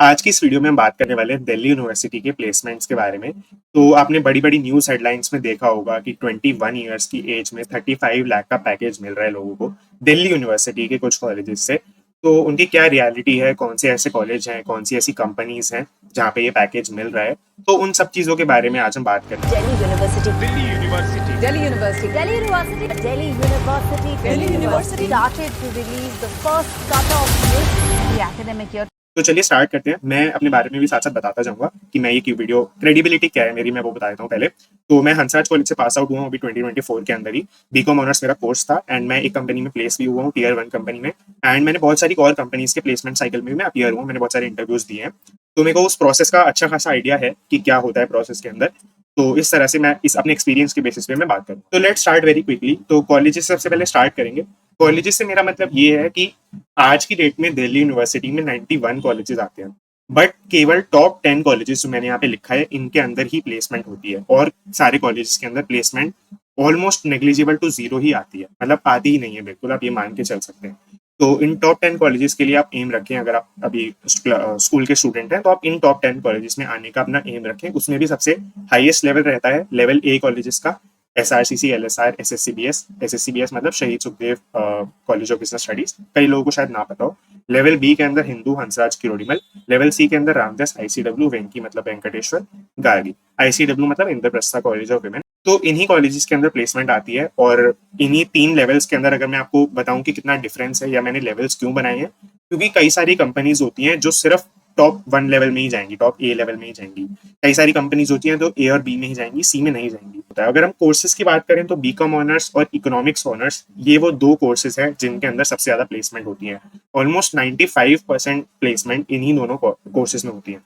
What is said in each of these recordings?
आज की इस वीडियो में हम बात करने वाले हैं दिल्ली यूनिवर्सिटी के प्लेसमेंट्स के बारे में। तो आपने बड़ी-बड़ी न्यूज़ हेडलाइंस में देखा होगा कि 21 इयर्स की एज में 35 लाख का पैकेज मिल रहा है लोगों को, दिल्ली यूनिवर्सिटी के कुछ कॉलेजेस से। तो उनकी क्या रियलिटी है, कौन से ऐसे कॉलेज हैं, कौन सी ऐसी कंपनीज़ हैं, जहाँ पे ये पैकेज मिल रहा है। तो उन सब चीज़ों के बारे में आज हम बात करेंगे। Delhi University. Delhi University. Delhi University. Delhi University. Delhi University. Delhi University. Started to release the first cut-off list the academic year. तो चलिए स्टार्ट करते हैं। मैं अपने बारे में भी साथ-साथ बताता जाऊँगा कि मैं ये क्यों वीडियो क्रेडिबिलिटी क्या है मेरी, मैं वो बता देता हूँ पहले। तो मैं हंसराज कॉलेज से पास आउट हुआ हूँ अभी 2024 के अंदर ही। बीकॉम ऑनर्स मेरा कोर्स था एंड मैं एक कंपनी में प्लेस भी हुआ हूँ, टियर 1 कंपनी में। एंड मैंने बहुत सारी और कंपनीज़ के प्लेसमेंट साइकिल में भी मैं अपीयर हुआ हूँ, मैंने बहुत सारे इंटरव्यूज़ दिए हैं। तो मेरे को उस प्रोसेस का अच्छा खासा आइडिया है कि क्या होता है प्रोसेस के अंदर। तो इस तरह से मैं इस अपने एक्सपीरियंस के बेसिस पे मैं बात करूँ। तो लेट्स स्टार्ट वेरी क्विकली। तो कॉलेजेस से सबसे पहले स्टार्ट करेंगे। कॉलेजेस से मेरा मतलब ये है कि आज की डेट में दिल्ली यूनिवर्सिटी में 91 कॉलेजेस आते हैं। बट केवल टॉप 10 कॉलेजेस जो मैंने यहाँ पे लिखा है, इनके अंदर ही प्लेसमेंट होती है और सारे कॉलेजेस के अंदर placement almost negligible to zero ही आती है, मतलब आती ही नहीं है बिल्कुल, आप ये मान के चल सकते हैं। तो इन टॉप 10 कॉलेजेस के लिए आप एम रखें, अगर आप अभी स्कूल के स्टूडेंट हैं तो आप इन टॉप 10 कॉलेजेस में आने का अपना एम रखें। उसमें भी सबसे हाईएस्ट लेवल रहता है लेवल ए कॉलेजेस का, SRCC, LSR, SSCBS मतलब शहीद Sukhdev college of business studies, कई लोगों को शायद ना पता हो। लेवल बी के अंदर हिंदू हंसराज किरोड़ीमल, लेवल सी के अंदर रामदास, ICW वेंकी मतलब वेंकटेश्वर गार्गी, ICW मतलब इंद्रप्रस्था कॉलेज ऑफ विमेन। तो इन्हीं कॉलेजेस के अंदर प्लेसमेंट आती है और इन्हीं 3 लेवल्स के अंदर अगर मैं आपको बताऊं कि कितना डिफरेंस है या मैंने लेवल्स क्यों बनाए हैं, क्योंकि कई सारी कंपनीज होती हैं जो सिर्फ टॉप 1 लेवल में ही जाएंगी, टॉप ए लेवल में ही जाएंगी। कई सारी कंपनीज होती हैं तो ए और बी में ही जाएंगी, सी में नहीं जाएंगी। अगर हम कोर्सेज की बात करें तो बीकॉम ऑनर्स और इकोनॉमिक्स ऑनर्स, ये वो 2 कोर्सेज हैं जिनके अंदर सबसे ज्यादा प्लेसमेंट होती है। ऑलमोस्ट 95% प्लेसमेंट इन्हीं दोनों कोर्सेज में होती है।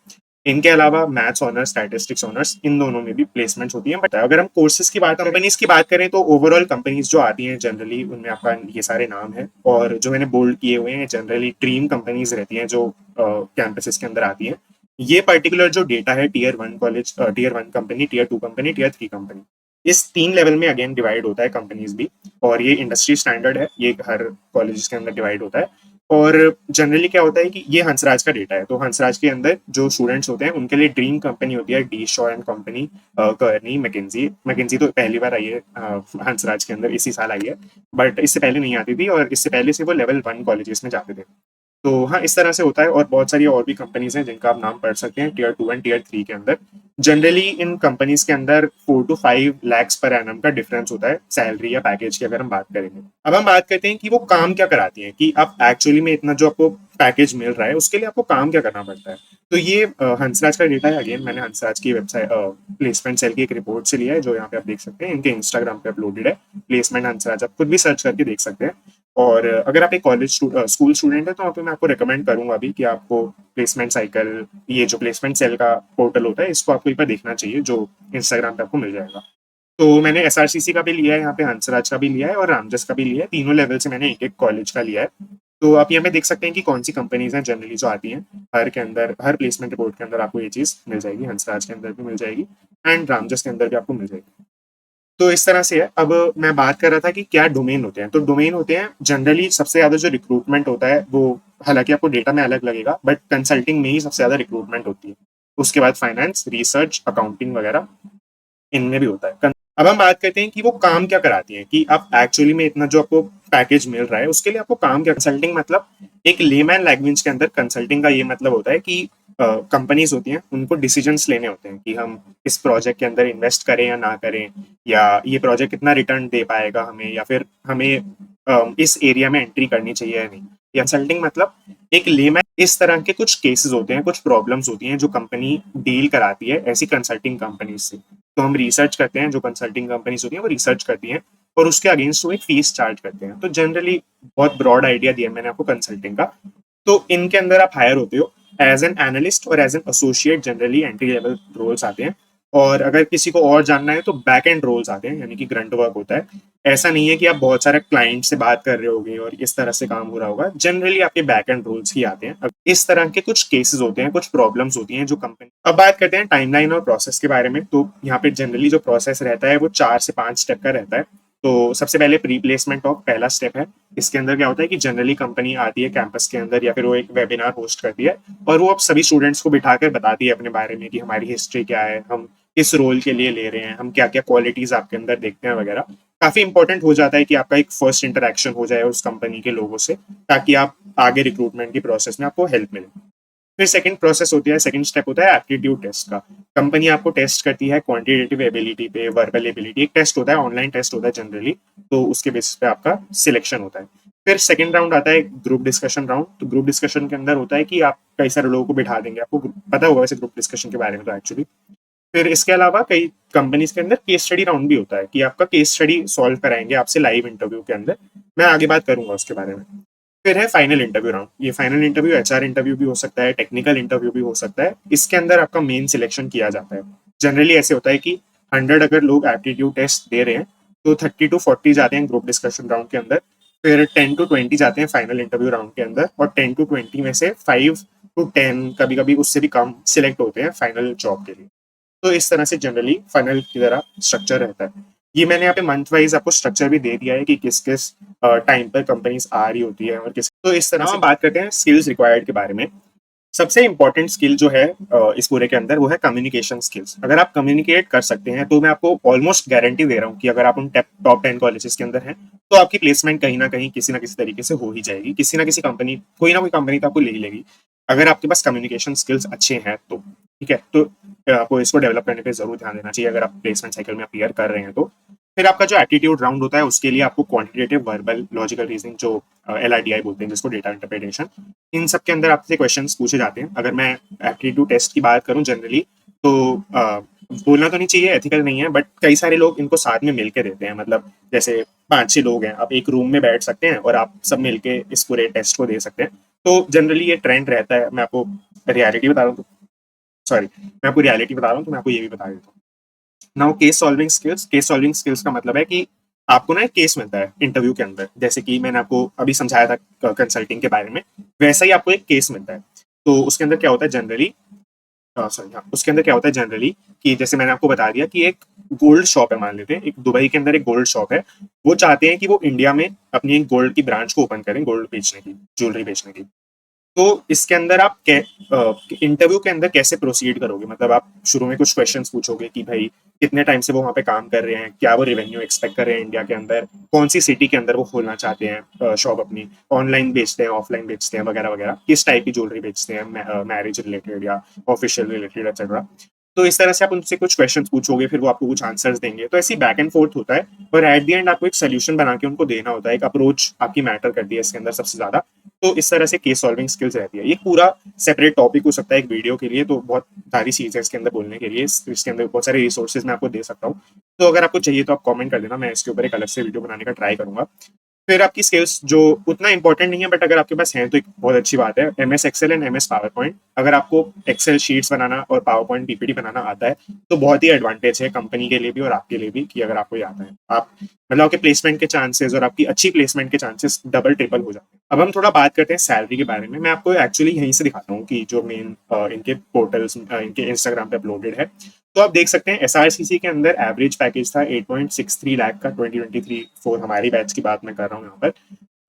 इनके अलावा मैथ्स ऑनर्स, स्टैटिस्टिक्स ऑनर्स, इन दोनों में भी प्लेसमेंट्स होती हैं। बट अगर हम कोर्सेज की बात, कंपनीज की बात करें तो ओवरऑल कंपनीज जो आती हैं जनरली उनमें आपका ये सारे नाम है और जो मैंने बोल्ड किए हुए हैं जनरली ड्रीम कंपनीज रहती हैं जो कैंपसेस के अंदर आती हैं। ये पर्टिकुलर जो डेटा है tier 1 college, tier 1 company, tier 2 company, tier 3 company, इस 3 लेवल में अगेन डिवाइड होता है कंपनीज भी। और ये इंडस्ट्री स्टैंडर्ड है, ये हर कॉलेज के अंदर डिवाइड होता है। और जनरली क्या होता है कि ये हंसराज का डेटा है, तो हंसराज के अंदर जो स्टूडेंट्स होते हैं उनके लिए ड्रीम कंपनी होती है D Shaw and company, Kearney, McKinsey तो पहली बार आई है हंसराज के अंदर, इसी साल आई है। बट इससे पहले नहीं आती थी और इससे पहले से वो लेवल 1 कॉलेजेस में जाते थे। तो हाँ, इस तरह से होता है और बहुत सारी और भी कंपनीज हैं जिनका आप नाम पढ़ सकते हैं टियर 2 एंड टियर 3 के अंदर। जनरली इन कंपनीज के अंदर 4 to 5 lakhs पर एनम का डिफरेंस होता है सैलरी या पैकेज की अगर हम बात करेंगे। अब हम बात करते हैं कि वो काम क्या कराती हैं, कि आप एक्चुअली में इतना जो आपको पैकेज मिल रहा है उसके लिए आपको काम क्या करना पड़ता है। तो ये हंसराज का डेटा है। अगेन मैंने हंसराज की वेबसाइट प्लेसमेंट सेल की एक रिपोर्ट से लिया है जो यहाँ पे आप देख सकते हैं, इनके इंस्टाग्राम पे अपलोडेड है, प्लेसमेंट हंसराज, आप खुद भी सर्च करके देख सकते हैं। और अगर आप एक कॉलेज स्कूल स्टूडेंट है तो आप मैं आपको रिकमेंड करूंगा अभी कि आपको प्लेसमेंट साइकिल, ये जो प्लेसमेंट सेल का पोर्टल होता है, इसको आपको एक बार देखना चाहिए, जो इंस्टाग्राम पे आपको मिल जाएगा। तो मैंने SRCC का भी लिया है, यहाँ पे हंसराज का भी लिया है और रामजस का भी लिया है। तीनों लेवल से मैंने एक एक कॉलेज का लिया है। तो आप यहाँ पे देख सकते हैं कि कौन सी कंपनीज हैं जनरली जो आती हैं हर के अंदर, हर प्लेसमेंट रिपोर्ट के अंदर आपको ये चीज़ मिल जाएगी, हंसराज के अंदर भी मिल जाएगी एंड रामजस के अंदर भी आपको मिल जाएगी। तो इस तरह से है। अब मैं बात कर रहा था कि क्या डोमेन होते हैं, तो डोमेन होते हैं जनरली सबसे ज्यादा जो रिक्रूटमेंट होता है वो, हालांकि आपको डेटा में अलग लगेगा, बट कंसल्टिंग में ही सबसे ज्यादा रिक्रूटमेंट होती है। उसके बाद फाइनेंस, रिसर्च, अकाउंटिंग वगैरह इनमें भी होता है। अब हम बात करते हैं कि वो काम क्या कराती हैं, कि आप एक्चुअली में इतना जो आपको पैकेज मिल रहा है उसके लिए आपको काम क्या। कंसल्टिंग मतलब एक लेमैन लैंग्वेज के अंदर कंसल्टिंग का ये मतलब होता है कि कंपनीज होती हैं उनको डिसीजंस लेने होते हैं कि हम इस प्रोजेक्ट के अंदर इन्वेस्ट करें या ना करें, या ये प्रोजेक्ट कितना रिटर्न दे पाएगा हमें, या फिर हमें इस एरिया में एंट्री करनी चाहिए या नहीं। कंसल्टिंग मतलब एक लेमैन, इस तरह के कुछ केसेस होते हैं, कुछ प्रॉब्लम्स होती हैं जो कंपनी डील कराती है ऐसी कंसल्टिंग कंपनीज से। तो हम रिसर्च करते हैं, जो कंसल्टिंग कंपनीज होती हैं वो रिसर्च करती हैं और उसके अगेंस्ट वो एक फीस चार्ज करते हैं। तो जनरली बहुत ब्रॉड आइडिया दिया मैंने आपको कंसल्टिंग का। तो इनके अंदर आप हायर होते हो एज एन एनालिस्ट और as an associate, generally entry level roles आते हैं। और अगर किसी को और जानना है तो बैक एंड रोल्स आते हैं, यानी कि ग्रंट वर्क होता है। ऐसा नहीं है कि आप बहुत सारे क्लाइंट से बात कर रहे होगे और इस तरह से काम हो रहा होगा, जनरली आपके बैक एंड रोल्स ही आते हैं। अब इस तरह के कुछ केसेस होते हैं, कुछ प्रॉब्लम्स होती हैं जो कंपनी। अब बात करते हैं टाइमलाइन और प्रोसेस के बारे में। तो यहाँ पे जनरली जो प्रोसेस रहता है वो 4 से 5 स्टेप का रहता है। तो सबसे पहले प्री प्लेसमेंट टॉक पहला स्टेप है। इसके अंदर क्या होता है कि जनरली कंपनी आती है कैंपस के अंदर या फिर वो एक वेबिनार होस्ट करती है और वो अब सभी स्टूडेंट्स को बिठाकर बताती है अपने बारे में कि हमारी हिस्ट्री क्या है, हम किस रोल के लिए ले रहे हैं, हम क्या क्या क्वालिटीज आपके अंदर देखते हैं वगैरह। काफी इंपॉर्टेंट हो जाता है कि आपका एक फर्स्ट इंटरेक्शन हो जाए उस कंपनी के लोगों से, ताकि आप आगे रिक्रूटमेंट की प्रोसेस में आपको हेल्प मिले। फिर सेकंड प्रोसेस होती है, सेकंड स्टेप होता है एप्टीट्यूड टेस्ट का। कंपनी आपको टेस्ट करती है क्वांटिटेटिव एबिलिटी पे, वर्बल एबिलिटी। एक टेस्ट होता है, ऑनलाइन टेस्ट होता है जनरली, तो उसके बेसिस पे आपका सिलेक्शन होता है। फिर सेकंड राउंड आता है ग्रुप डिस्कशन राउंड। तो ग्रुप डिस्कशन के अंदर होता है कि आप कई सारे लोगों को बिठा देंगे, आपको पता होगा वैसे ग्रुप डिस्कशन के बारे में तो एक्चुअली। फिर इसके अलावा कई कंपनीज के अंदर केस स्टडी राउंड भी होता है कि आपका केस स्टडी सॉल्व कराएंगे आपसे लाइव इंटरव्यू के अंदर। मैं आगे बात करूंगा उसके बारे में। फिर है फाइनल इंटरव्यू राउंड। ये फाइनल इंटरव्यू एचआर इंटरव्यू भी हो सकता है, टेक्निकल इंटरव्यू भी हो सकता है। इसके अंदर आपका मेन सिलेक्शन किया जाता है। जनरली ऐसे होता है कि 100 अगर लोग एप्टीट्यूड टेस्ट दे रहे हैं तो 30 to 40 जाते हैं ग्रुप डिस्कशन राउंड के अंदर। फिर 10 to 20 जाते हैं फाइनल इंटरव्यू राउंड के अंदर, और 10 to 20 में से 5 to 10 कभी कभी उससे भी कम सिलेक्ट होते हैं फाइनल जॉब के लिए। तो इस तरह से जनरली फाइनल की तरह स्ट्रक्चर रहता है। ये मैंने यहाँ पे मंथ वाइज आपको स्ट्रक्चर भी दे दिया है कि किस किस टाइम पर कंपनीज आ रही होती है और किस। तो इस तरह से बात करते हैं स्किल्स रिक्वायर्ड के बारे में। सबसे इंपॉर्टेंट स्किल जो है इस पूरे के अंदर वो है कम्युनिकेशन स्किल्स। अगर आप कम्युनिकेट कर सकते हैं तो मैं आपको ऑलमोस्ट गारंटी दे रहा हूँ कि अगर आप उन टॉप 10 कॉलेजेस के अंदर हैं तो आपकी प्लेसमेंट कहीं ना कहीं किसी ना किसी तरीके से हो ही जाएगी। किसी ना किसी कंपनी, कोई ना कोई कंपनी तो आपको ले ही लेगी अगर आपके पास कम्युनिकेशन स्किल्स अच्छे हैं तो। ठीक है, तो आपको इसको डेवलप करने पे जरूर ध्यान देना चाहिए अगर आप प्लेसमेंट साइकिल में अपीयर कर रहे हैं तो। फिर आपका जो एप्टीट्यूड राउंड होता है उसके लिए आपको क्वांटिटेटिव, वर्बल, लॉजिकल रीजनिंग जो LRDI बोलते हैं जिसको डेटा इंटरप्रिटेशन, इन सब के अंदर आपसे क्वेश्चंस पूछे जाते हैं। अगर मैं एप्टीट्यूड टेस्ट की बात करूं जनरली तो बोलना तो नहीं चाहिए, एथिकल नहीं है, बट कई सारे लोग इनको साथ में मिलके देते हैं। मतलब जैसे 5-6 लोग हैं, आप एक रूम में बैठ सकते हैं और आप सब मिलके इस पूरे टेस्ट को दे सकते हैं। तो जनरली ये ट्रेंड रहता है। मैं आपको रियलिटी बता रहा हूँ, सॉरी मैं आपको रियलिटी बता रहा हूँ तो मैं आपको ये भी बता देता हूँ। Now case solving skills. Case solving skills का मतलब है कि आपको ना एक केस मिलता है इंटरव्यू के अंदर, जैसे कि मैंने आपको अभी समझाया था कंसल्टिंग के बारे में, वैसा ही आपको एक केस मिलता है। तो उसके अंदर क्या होता है जनरली, सॉरी हाँ, उसके अंदर क्या होता है जनरली कि जैसे मैंने आपको बता दिया कि एक गोल्ड शॉप है, मान लेते हैं एक दुबई के अंदर एक गोल्ड शॉप है। वो चाहते हैं कि वो इंडिया में अपनी एक गोल्ड की ब्रांच को ओपन करें, गोल्ड बेचने की, ज्वेलरी बेचने की। तो इसके अंदर आप इंटरव्यू के अंदर कैसे प्रोसीड करोगे, मतलब आप शुरू में कुछ क्वेश्चंस पूछोगे कि भाई कितने टाइम से वो वहाँ पे काम कर रहे हैं, क्या वो रेवेन्यू एक्सपेक्ट कर रहे हैं इंडिया के अंदर, कौन सी सिटी के अंदर वो खोलना चाहते हैं शॉप अपनी, ऑनलाइन बेचते हैं, ऑफलाइन बेचते हैं वगैरह वगैरह, किस टाइप की ज्वेलरी बेचते हैं, मैरिज रिलेटेड या ऑफिशियल रिलेटेड एक्सेट्रा। तो इस तरह से आप उनसे कुछ क्वेश्चन पूछोगे, फिर वो आपको कुछ आंसर्स देंगे। तो ऐसी बैक एंड फोर्थ होता है और एट द एंड आपको एक सोल्यूशन बना के उनको देना होता है। एक अप्रोच आपकी मैटर करती है इसके अंदर सबसे ज्यादा। तो इस तरह से केस सॉल्विंग स्किल्स रहती है। ये पूरा सेपरेट टॉपिक हो सकता है एक वीडियो के लिए, तो बहुत सारी चीजें इसके अंदर बोलने के लिए, इसके अंदर बहुत सारे रिसोर्सेज मैं आपको दे सकता हूँ। तो अगर आपको चाहिए तो आप कमेंट कर देना, मैं इसके ऊपर एक अलग से वीडियो बनाने का ट्राई करूंगा। फिर आपकी स्किल्स जो उतना इंपॉर्टेंट नहीं है बट अगर आपके पास है तो एक बहुत अच्छी बात है, MS Excel and MS PowerPoint. अगर आपको एक्सेल शीट्स बनाना और पावर पॉइंट PPT बनाना आता है तो बहुत ही एडवांटेज है कंपनी के लिए भी और आपके लिए भी, कि अगर आपको ये आता है आप, मतलब आपके प्लेसमेंट के चांसेस और आपकी अच्छी प्लेसमेंट के चांसेस डबल ट्रिपल हो जाते हैं। अब हम थोड़ा बात करते हैं सैलरी के बारे में। मैं आपको एक्चुअली यहीं से दिखाता हूँ कि जो मेन इनके पोर्टल्स इनके इंस्टाग्राम पे अपलोडेड है। तो आप देख सकते हैं SRCC के अंदर एवरेज पैकेज था 8.63 लाख का, 2023-4 हमारी बैच की बात मैं कर रहा हूँ यहाँ पर।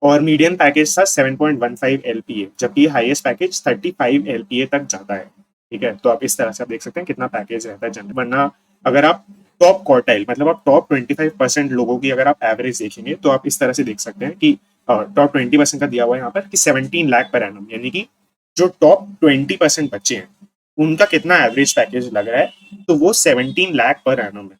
और मीडियम पैकेज था 7.15 LPA, जबकि हाईएस्ट पैकेज 35 LPA तक जाता है। ठीक है, तो आप इस तरह से आप देख सकते हैं कितना पैकेज रहता है जनरल। वरना अगर आप टॉप क्वार्टाइल, मतलब आप टॉप 25% लोगों की अगर आप एवरेज देखेंगे तो आप इस तरह से देख सकते हैं कि टॉप 20% का दिया हुआ है यहाँ पर कि 17 लाख पर एनम, यानी कि जो टॉप 20% बच्चे हैं उनका कितना एवरेज पैकेज लग रहा है, तो वो 17 लाख पर एनम है।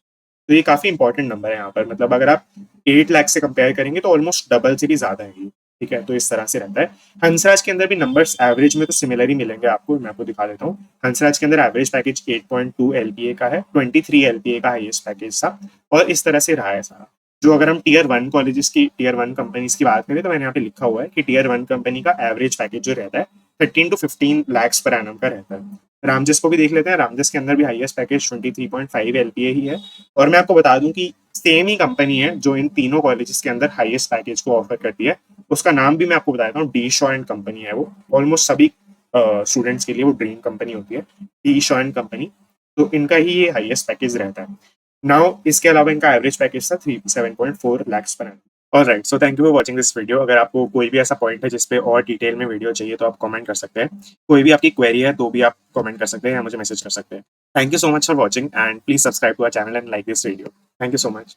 तो ये काफी इंपॉर्टेंट नंबर है यहाँ पर। मतलब अगर आप 8 लाख से कंपेयर करेंगे तो ऑलमोस्ट डबल से भी ज्यादा है ये। ठीक है, तो इस तरह से रहता है। हंसराज के अंदर भी नंबर्स एवरेज में तो सिमिलर ही मिलेंगे आपको, मैं आपको दिखा देता हूँ। हंसराज के अंदर एवरेज पैकेज 8.2 LPA का है, 23 LPA का हाईएस्ट पैकेज था, और इस तरह से रहा है सारा। जो अगर हम टीयर 1 कॉलेजेस की, टीयर 1 कंपनीज की बात करें तो मैंने यहाँ पे लिखा हुआ है कि टीयर 1 कंपनी का एवरेज पैकेज जो रहता है 13 to 15 lakhs पर एनम का रहता है। रामजस को भी देख लेते हैं। रामजस के अंदर भी हाईएस्ट पैकेज 23.5 LPA ही है। और मैं आपको बता दूं कि सेम ही कंपनी है जो इन तीनों कॉलेजेस के अंदर हाईएस्ट पैकेज को ऑफर करती है। उसका नाम भी मैं आपको बता देता हूँ, डी शॉ एंड कंपनी है वो। ऑलमोस्ट सभी स्टूडेंट्स के लिए वो ड्रीम कंपनी होती है, डी शॉ एंड कंपनी। तो इनका ही ये हाईएस्ट पैकेज रहता है। नाउ इसके अलावा इनका एवरेज पैकेज था 7.4 lakhs पर annum। Alright, so thank you for watching this video. अगर आपको कोई भी ऐसा पॉइंट है जिस पे और डिटेल में वीडियो चाहिए तो आप कमेंट कर सकते हैं। कोई भी आपकी क्वेरी है तो भी आप कमेंट कर सकते हैं या मुझे मैसेज कर सकते हैं। Thank you so much for watching and please subscribe to our channel and like this video. Thank you so much.